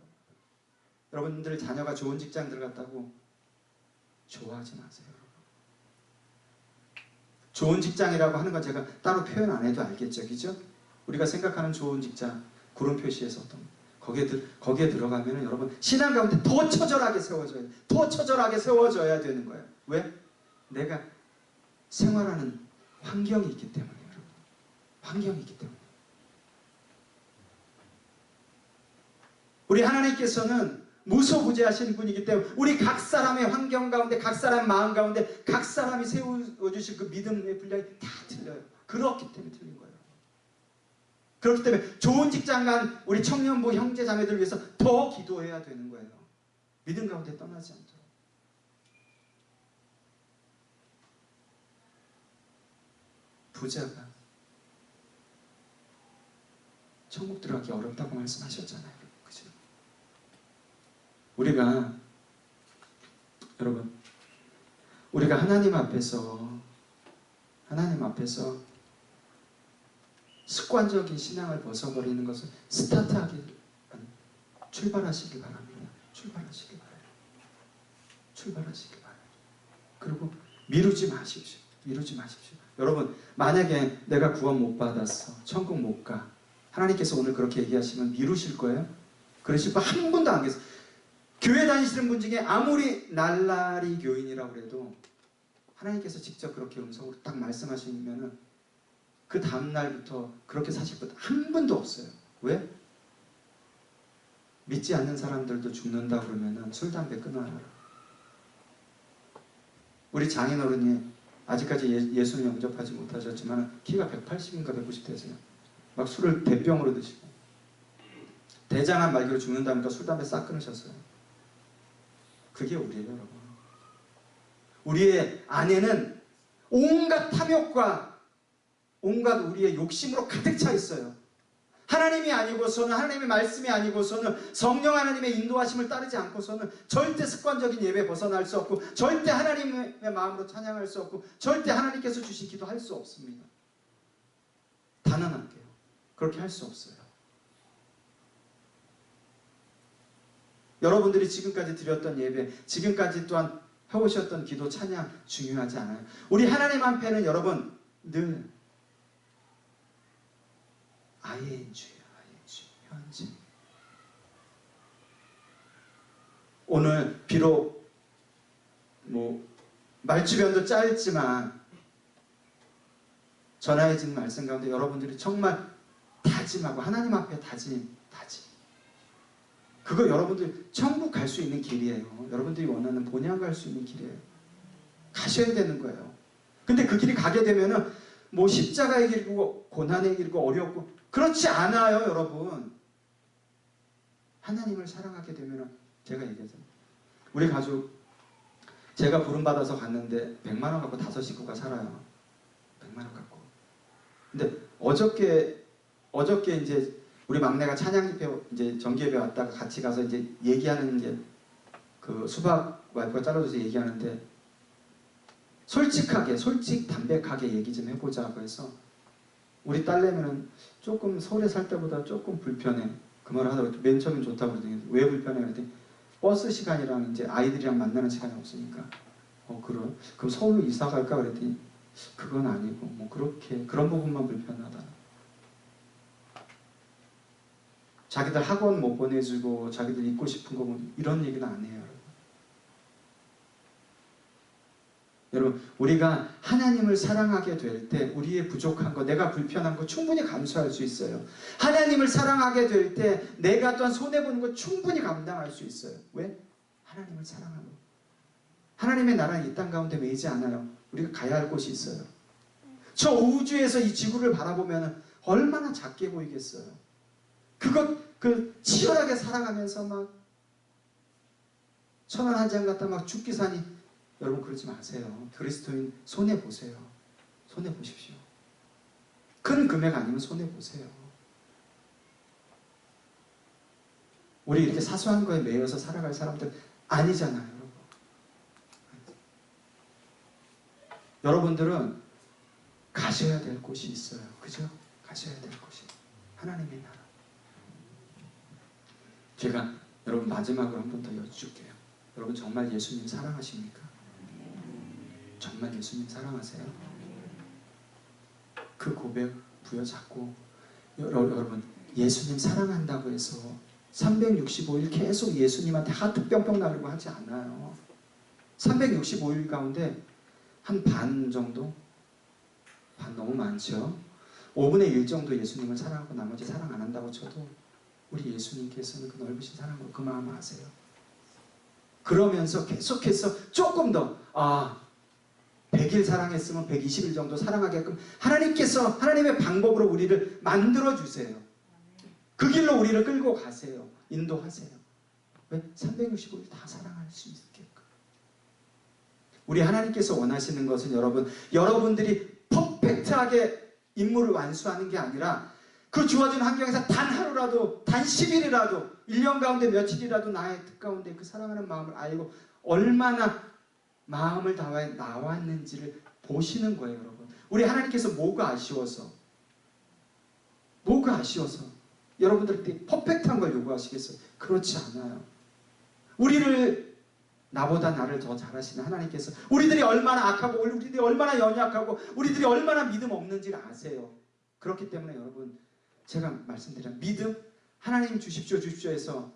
여러분들 자녀가 좋은 직장 들어갔다고 좋아하지 마세요. 좋은 직장이라고 하는 건 제가 따로 표현 안 해도 알겠죠, 그죠? 우리가 생각하는 좋은 직장, 구름 표시에서 어떤 거기에 들어가면 여러분 신앙 가운데 더 처절하게 세워져야 되는 거예요. 왜? 내가 생활하는 환경이 있기 때문에, 여러분. 환경이 있기 때문에. 우리 하나님께서는 무소부재하신 분이기 때문에 우리 각 사람의 환경 가운데, 각 사람 마음 가운데 각 사람이 세워주실 그 믿음의 분량이 다 틀려요. 그렇기 때문에 틀린 거예요. 그렇기 때문에 좋은 직장 간 우리 청년부 형제 자매들 위해서 더 기도해야 되는 거예요. 믿음 가운데 떠나지 않도록. 부자가 천국 들어가기 어렵다고 말씀하셨잖아요. 그죠? 우리가 하나님 앞에서 습관적인 신앙을 벗어버리는 것을 출발하시기 바랍니다. 출발하시기 바라요. 그리고 미루지 마십시오. 여러분, 만약에 내가 구원 못 받았어, 천국 못 가, 하나님께서 오늘 그렇게 얘기하시면 미루실 거예요? 그러실 분 한 분도 안 계세요. 교회 다니시는 분 중에 아무리 날라리 교인이라고 해도 하나님께서 직접 그렇게 음성으로 딱 말씀하시면은 그 다음날부터 그렇게 사실 분 한 분도 없어요. 왜? 믿지 않는 사람들도 죽는다 그러면은 술, 담배 끊어요. 우리 장인어른이 아직까지 예수를 영접하지 못하셨지만 키가 180인가 190 되세요. 막 술을 대병으로 드시고 대장암 말기로 죽는다니까 술, 담배 싹 끊으셨어요. 그게 우리예요, 여러분. 우리의 안에는 온갖 탐욕과 온갖 우리의 욕심으로 가득 차 있어요. 하나님이 아니고서는, 하나님의 말씀이 아니고서는, 성령 하나님의 인도하심을 따르지 않고서는 절대 습관적인 예배 벗어날 수 없고, 절대 하나님의 마음으로 찬양할 수 없고, 절대 하나님께서 주신 기도할 수 없습니다. 단언할게요. 그렇게 할 수 없어요. 여러분들이 지금까지 드렸던 예배, 지금까지 또한 해오셨던 기도, 찬양 중요하지 않아요. 우리 하나님 앞에는 여러분 늘 ING예요. 현재. 오늘 비록 말주변도 짧지만 전하해진 말씀 가운데 여러분들이 정말 다짐하고 하나님 앞에 다짐. 그거 여러분들 천국 갈 수 있는 길이에요. 여러분들이 원하는 본향 갈 수 있는 길이에요. 가셔야 되는 거예요. 근데 그 길이 가게 되면은 십자가의 길이고 고난의 길이고 어렵고 그렇지 않아요, 여러분. 하나님을 사랑하게 되면은 제가 얘기하잖아요. 우리 가족 제가 부름받아서 갔는데 100만 원 갖고 5 식구가 살아요. 100만 원 갖고. 근데 어저께 이제 우리 막내가 찬양 집회 이제 정기 예배 왔다가 같이 가서 이제 얘기하는 게 그 수박 와이프가 잘라줘서 얘기하는데 솔직하게 담백하게 얘기 좀 해보자고 해서 우리 딸내미는 조금 서울에 살 때보다 조금 불편해. 그 말을 하다가 맨 처음엔 좋다고 그러더니 왜 불편해? 그랬더니 버스 시간이랑 이제 아이들이랑 만나는 시간이 없으니까 그럼 서울로 이사 갈까? 그랬더니 그건 아니고 뭐 그렇게 그런 부분만 불편하다. 자기들 학원 못 보내주고 자기들 입고 싶은 거 뭐 이런 얘기는 안 해요. 여러분 우리가 하나님을 사랑하게 될 때 우리의 부족한 거 내가 불편한 거 충분히 감수할 수 있어요. 하나님을 사랑하게 될 때 내가 또한 손해보는 거 충분히 감당할 수 있어요. 왜? 하나님을 사랑하고 하나님의 나라는 이 땅 가운데 매이지 않아요. 우리가 가야 할 곳이 있어요. 저 우주에서 이 지구를 바라보면 얼마나 작게 보이겠어요. 그 치열하게 살아가면서 막 천원 한 장 갖다 막 죽기 사니 여러분 그러지 마세요. 그리스도인 손해보세요. 손해보십시오. 큰 금액 아니면 손해보세요. 우리 이렇게 사소한 거에 매여서 살아갈 사람들 아니잖아요. 여러분. 여러분들은 가셔야 될 곳이 있어요. 그죠? 가셔야 될 곳이 하나님의 나라. 제가 여러분 마지막으로 한 번 더 여쭐게요. 여러분 정말 예수님 사랑하십니까? 정말 예수님 사랑하세요? 그 고백 부여잡고 여러분 예수님 사랑한다고 해서 365일 계속 예수님한테 하트 뿅뿅 나르고 하지 않아요. 365일 가운데 한 반 정도? 반 너무 많죠? 5분의 1 정도 예수님을 사랑하고 나머지 사랑 안 한다고 쳐도 우리 예수님께서는 그 넓으신 사랑으로 그 마음 아세요. 그러면서 계속해서 조금 더 100일 사랑했으면 120일 정도 사랑하게끔 하나님께서 하나님의 방법으로 우리를 만들어주세요. 그 길로 우리를 끌고 가세요. 인도하세요. 왜? 365일 다 사랑할 수 있게끔. 우리 하나님께서 원하시는 것은 여러분들이 퍼펙트하게 임무를 완수하는 게 아니라 그 주어진 환경에서 단 하루라도 단 10일이라도 1년 가운데 며칠이라도 나의 뜻 가운데 그 사랑하는 마음을 알고 얼마나 마음을 다해 나왔는지를 보시는 거예요. 여러분 우리 하나님께서 뭐가 아쉬워서 여러분들한테 퍼펙트한 걸 요구하시겠어요? 그렇지 않아요. 나보다 나를 더 잘하시는 하나님께서 우리들이 얼마나 악하고 우리들이 얼마나 연약하고 우리들이 얼마나 믿음 없는지를 아세요. 그렇기 때문에 여러분 제가 말씀드린 믿음 하나님 주십시오 해서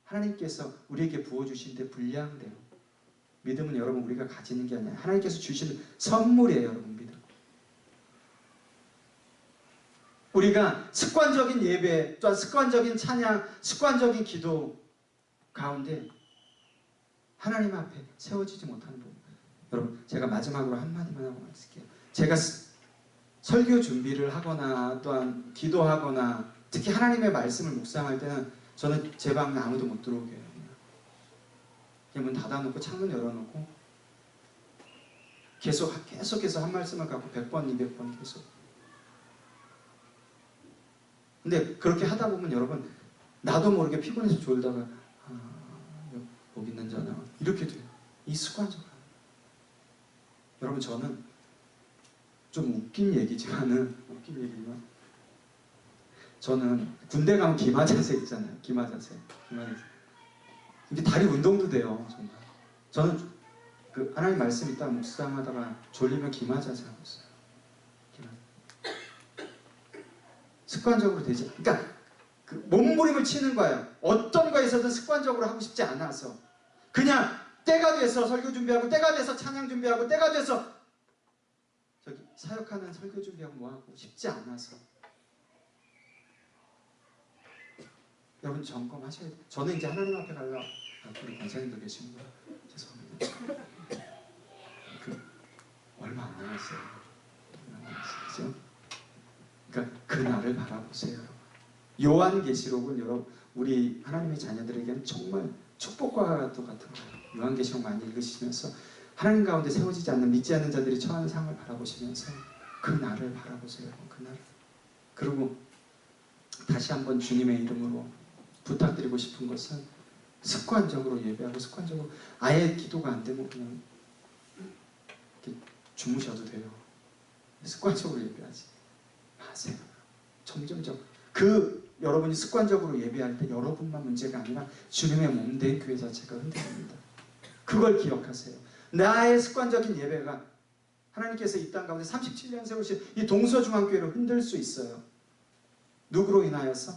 하나님께서 우리에게 부어주신 데 분량대로 믿음은 여러분 우리가 가지는 게 아니라 하나님께서 주시는 선물이에요. 여러분 믿음. 우리가 습관적인 예배 또한 습관적인 찬양 습관적인 기도 가운데 하나님 앞에 세워지지 못하는 부분. 여러분 제가 마지막으로 한마디만 하고 마칠게요. 제가 설교 준비를 하거나 또한 기도하거나 특히 하나님의 말씀을 묵상할 때는 저는 제 방에 아무도 못 들어오게 해요. 그냥 문 닫아놓고 창문 열어놓고 계속해서 한 말씀을 갖고 100번 200번 계속. 근데 그렇게 하다 보면 여러분 나도 모르게 피곤해서 졸다가 여기 있는 자나 이렇게 돼요. 이 습관적으로. 여러분 저는 좀 웃긴 얘기지만 저는 군대 가면 기마자세 있잖아요. 기마자세. 이게 다리 운동도 돼요. 정말. 저는 그 하나님 말씀 있다가 묵상하다가 졸리면 기마자세 하고 있어요. 습관적으로 되지. 그러니까 그 몸부림을 치는 거예요. 어떤 거에서든 습관적으로 하고 싶지 않아서 그냥 때가 돼서 설교 준비하고 때가 돼서 찬양 준비하고 때가 돼서 사역하는 설교 준비하고 뭐하고 싶지 않아서 여러분 점검하셔야 돼요. 저는 이제 하나님 앞에 가려고 우리 권사님도 계시는구나. 죄송합니다. 얼마 안 남았어요. 그죠? 그러니까 그 날을 바라보세요. 요한계시록은 여러분 우리 하나님의 자녀들에게는 정말 축복과 같은 거예요. 요한계시록 많이 읽으시면서 하나님 가운데 세워지지 않는 믿지 않는 자들이 처한 상을 바라보시면서 그 날을 바라보세요. 그 날. 그리고 다시 한번 주님의 이름으로 부탁드리고 싶은 것은 습관적으로 예배하고 습관적으로 아예 기도가 안 되면 그냥 이렇게 주무셔도 돼요. 습관적으로 예배하지 마세요. 점점점 여러분이 습관적으로 예배할 때 여러분만 문제가 아니라 주님의 몸된 교회 자체가 흔들립니다. 그걸 기억하세요. 나의 습관적인 예배가 하나님께서 이 땅 가운데 37년 세우신 이 동서중앙교회를 흔들 수 있어요. 누구로 인하여서?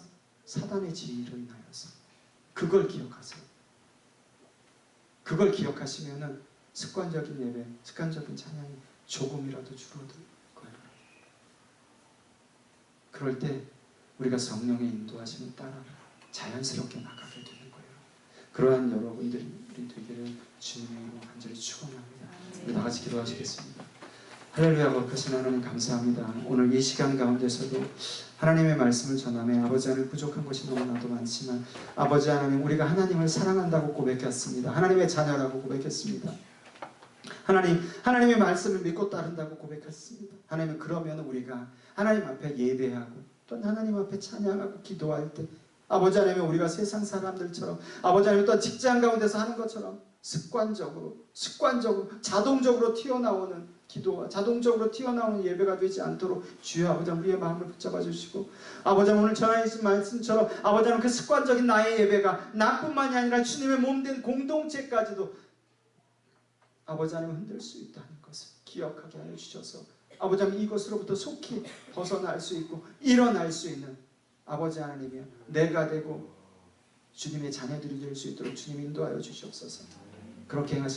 사단의 지위로 인하여서. 그걸 기억하세요. 그걸 기억하시면은 습관적인 예배, 습관적인 찬양이 조금이라도 줄어들 거예요. 그럴 때 우리가 성령의 인도하심을 따라 자연스럽게 나가게 되는 거예요. 그러한 여러분들이 되기를 주님의 이름으로 간절히 축원합니다. 우리 다 같이 기도하시겠습니다. 할렐루야. 거룩하신 하나님 감사합니다. 오늘 이 시간 가운데서도 하나님의 말씀을 전하며 아버지 하나님 부족한 것이 너무나도 많지만 아버지 하나님 우리가 하나님을 사랑한다고 고백했습니다. 하나님의 자녀라고 고백했습니다. 하나님의 말씀을 믿고 따른다고 고백했습니다. 하나님 그러면 우리가 하나님 앞에 예배하고 또 하나님 앞에 찬양하고 기도할 때 아버지 하나님 우리가 세상 사람들처럼 아버지 하나님 또 직장 가운데서 하는 것처럼 습관적으로 자동적으로 튀어나오는 기도와 자동적으로 튀어나오는 예배가 되지 않도록 주여 아버지 우리의 마음을 붙잡아 주시고 아버지 오늘 전하신 말씀처럼 아버지 그 습관적인 나의 예배가 나뿐만이 아니라 주님의 몸된 공동체까지도 아버지 하나님 흔들 수 있다는 것을 기억하게 하여 주셔서 아버지 하나님 이것으로부터 속히 벗어날 수 있고 일어날 수 있는 아버지 하나님이여 내가 되고 주님의 자녀들이 될 수 있도록 주님 인도하여 주시옵소서. 그렇게 행하시